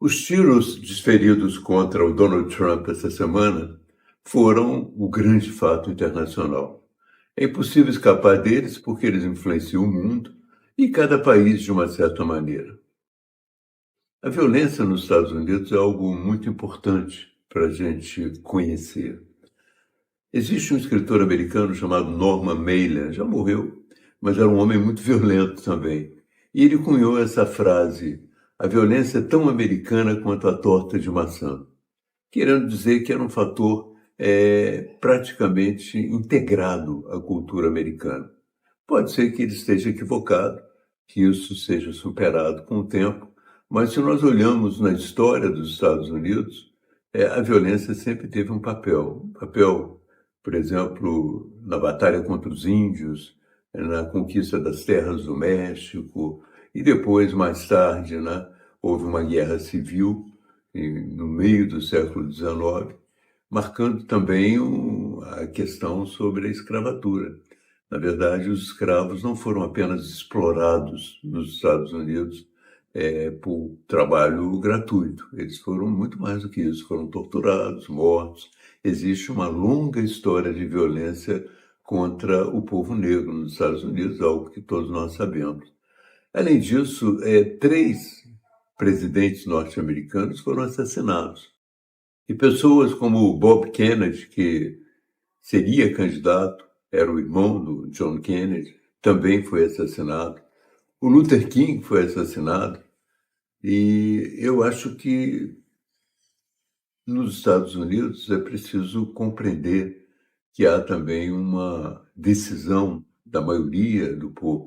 Os tiros desferidos contra o Donald Trump essa semana foram o grande fato internacional. É impossível escapar deles porque eles influenciam o mundo e cada país de uma certa maneira. A violência nos Estados Unidos é algo muito importante para a gente conhecer. Existe um escritor americano chamado Norman Mailer, já morreu, mas era um homem muito violento também. E ele cunhou essa frase: a violência é tão americana quanto a torta de maçã, querendo dizer que era um fator praticamente integrado à cultura americana. Pode ser que ele esteja equivocado, que isso seja superado com o tempo, mas se nós olhamos na história dos Estados Unidos, a violência sempre teve um papel, por exemplo, na batalha contra os índios, na conquista das terras do México, e depois, mais tarde, né, houve uma guerra civil no meio do século XIX, marcando também a questão sobre a escravatura. Na verdade, os escravos não foram apenas explorados nos Estados Unidos por trabalho gratuito. Eles foram muito mais do que isso, foram torturados, mortos. Existe uma longa história de violência contra o povo negro nos Estados Unidos, algo que todos nós sabemos. Além disso, 3 presidentes norte-americanos foram assassinados. E pessoas como Bob Kennedy, que seria candidato, era o irmão do John Kennedy, também foi assassinado. O Luther King foi assassinado. E eu acho que nos Estados Unidos é preciso compreender que há também uma decisão da maioria do povo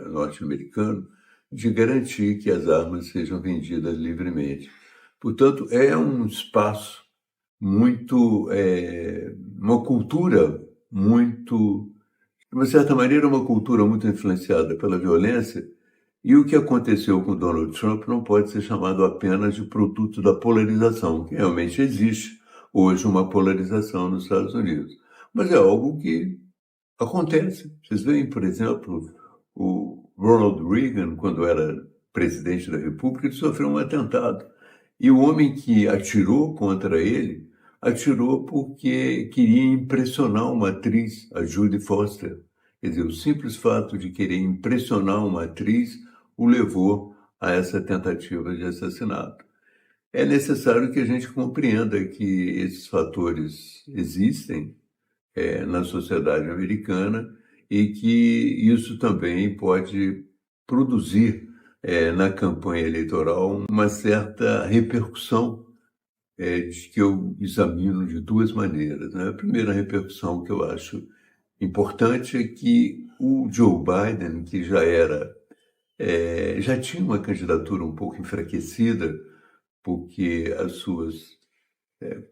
norte-americano de garantir que as armas sejam vendidas livremente. Portanto, é um espaço muito, uma cultura muito, de uma certa maneira, uma cultura muito influenciada pela violência, e o que aconteceu com Donald Trump não pode ser chamado apenas de produto da polarização, que realmente existe hoje uma polarização nos Estados Unidos. Mas é algo que acontece. Vocês veem, por exemplo, o Ronald Reagan, quando era presidente da República, ele sofreu um atentado. E o homem que atirou contra ele, atirou porque queria impressionar uma atriz, a Judy Foster. Quer dizer, o simples fato de querer impressionar uma atriz o levou a essa tentativa de assassinato. É necessário que a gente compreenda que esses fatores existem na sociedade americana e que isso também pode produzir na campanha eleitoral uma certa repercussão de que eu examino de 2 maneiras, né? A primeira repercussão que eu acho importante é que o Joe Biden, que já tinha uma candidatura um pouco enfraquecida, porque as suas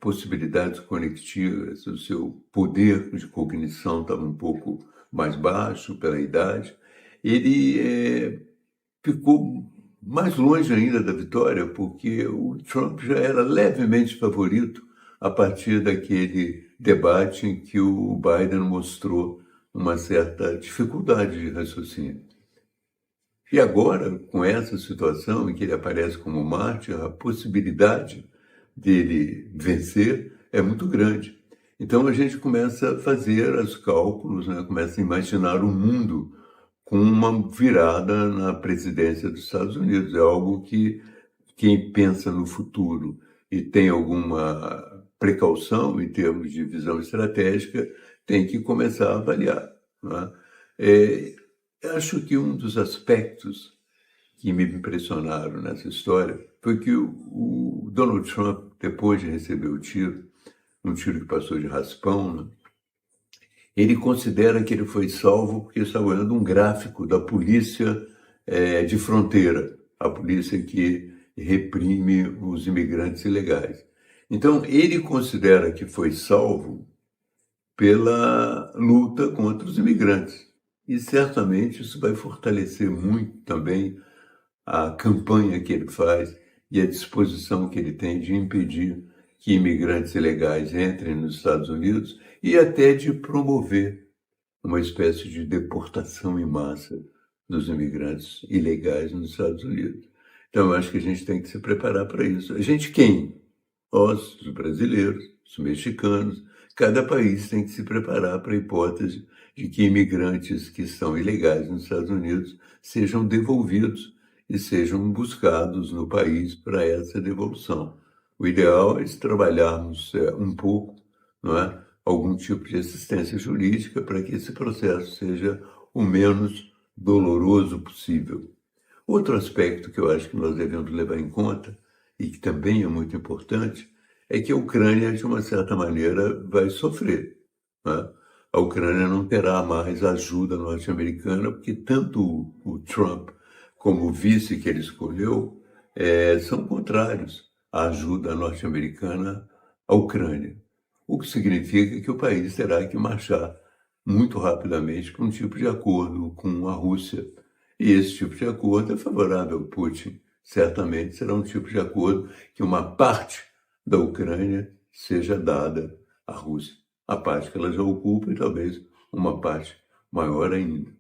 possibilidades conectivas, o seu poder de cognição estava um pouco mais baixo pela idade, ele ficou mais longe ainda da vitória, porque o Trump já era levemente favorito a partir daquele debate em que o Biden mostrou uma certa dificuldade de raciocínio. E agora, com essa situação em que ele aparece como mártir, a possibilidade dele vencer é muito grande. Então a gente começa a fazer os cálculos, né? Começa a imaginar o mundo com uma virada na presidência dos Estados Unidos. É algo que quem pensa no futuro e tem alguma precaução em termos de visão estratégica tem que começar a avaliar, né? Acho que um dos aspectos que me impressionaram nessa história foi que o Donald Trump, depois de receber o tiro, um tiro que passou de raspão, né, ele considera que ele foi salvo porque estava olhando um gráfico da polícia de fronteira, a polícia que reprime os imigrantes ilegais. Então, ele considera que foi salvo pela luta contra os imigrantes. E certamente isso vai fortalecer muito também a campanha que ele faz e a disposição que ele tem de impedir que imigrantes ilegais entrem nos Estados Unidos e até de promover uma espécie de deportação em massa dos imigrantes ilegais nos Estados Unidos. Então, eu acho que a gente tem que se preparar para isso. A gente quem? Nós, os brasileiros, os mexicanos, cada país tem que se preparar para a hipótese de que imigrantes que são ilegais nos Estados Unidos sejam devolvidos e sejam buscados no país para essa devolução. O ideal é se trabalharmos um pouco, não é? Algum tipo de assistência jurídica para que esse processo seja o menos doloroso possível. Outro aspecto que eu acho que nós devemos levar em conta, e que também é muito importante, é que a Ucrânia, de uma certa maneira, vai sofrer, né? A Ucrânia não terá mais ajuda norte-americana, porque tanto o Trump como o vice que ele escolheu são contrários à ajuda norte-americana à Ucrânia. O que significa que o país terá que marchar muito rapidamente para um tipo de acordo com a Rússia. E esse tipo de acordo é favorável ao Putin. Certamente será um tipo de acordo que uma parte da Ucrânia seja dada à Rússia. A parte que ela já ocupa e talvez uma parte maior ainda.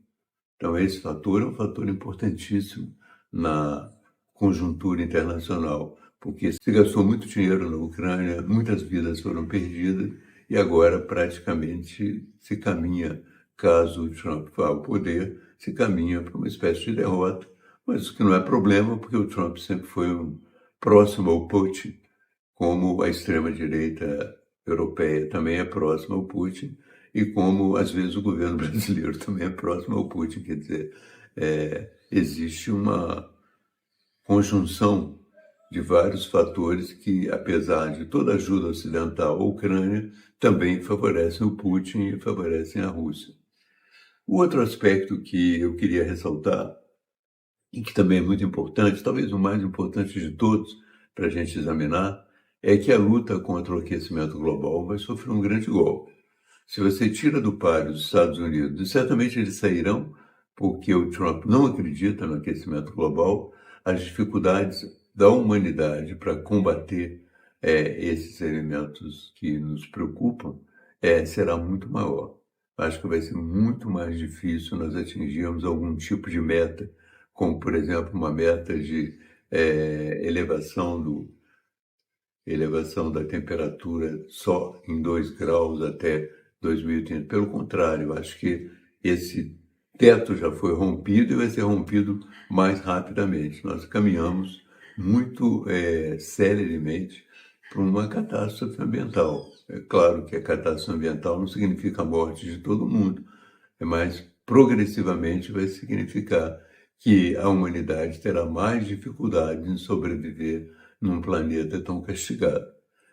Então, esse fator é um fator importantíssimo na conjuntura internacional, porque se gastou muito dinheiro na Ucrânia, muitas vidas foram perdidas e agora praticamente se caminha, caso o Trump vá ao poder, se caminha para uma espécie de derrota, mas o que não é problema, porque o Trump sempre foi próximo ao Putin, como a extrema-direita europeia também é próxima ao Putin, e como, às vezes, o governo brasileiro também é próximo ao Putin. Quer dizer, existe uma conjunção de vários fatores que, apesar de toda a ajuda ocidental à Ucrânia, também favorecem o Putin e favorecem a Rússia. O outro aspecto que eu queria ressaltar, e que também é muito importante, talvez o mais importante de todos para a gente examinar, é que a luta contra o aquecimento global vai sofrer um grande golpe. Se você tira do páreo os Estados Unidos, e certamente eles sairão, porque o Trump não acredita no aquecimento global, as dificuldades da humanidade para combater esses elementos que nos preocupam será muito maior. Acho que vai ser muito mais difícil nós atingirmos algum tipo de meta, como, por exemplo, uma meta de elevação da temperatura só em 2 graus até 2030. Pelo contrário, acho que esse teto já foi rompido e vai ser rompido mais rapidamente. Nós caminhamos muito celeremente para uma catástrofe ambiental. É claro que a catástrofe ambiental não significa a morte de todo mundo, mas progressivamente vai significar que a humanidade terá mais dificuldade em sobreviver num planeta tão castigado.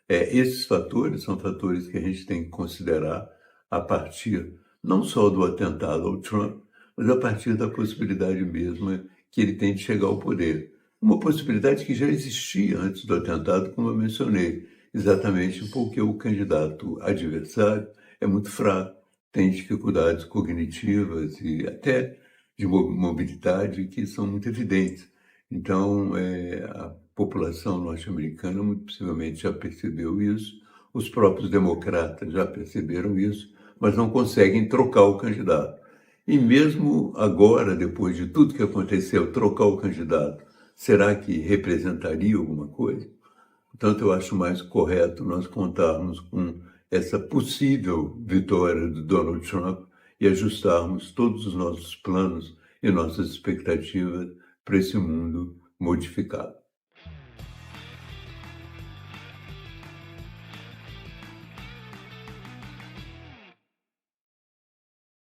Esses fatores são fatores que a gente tem que considerar a partir não só do atentado ao Trump, mas a partir da possibilidade mesma que ele tem de chegar ao poder. Uma possibilidade que já existia antes do atentado, como eu mencionei, exatamente porque o candidato adversário é muito fraco, tem dificuldades cognitivas e até de mobilidade que são muito evidentes. Então, a população norte-americana muito possivelmente já percebeu isso, os próprios democratas já perceberam isso, mas não conseguem trocar o candidato. E mesmo agora, depois de tudo que aconteceu, trocar o candidato, será que representaria alguma coisa? Portanto, eu acho mais correto nós contarmos com essa possível vitória do Donald Trump e ajustarmos todos os nossos planos e nossas expectativas para esse mundo modificado.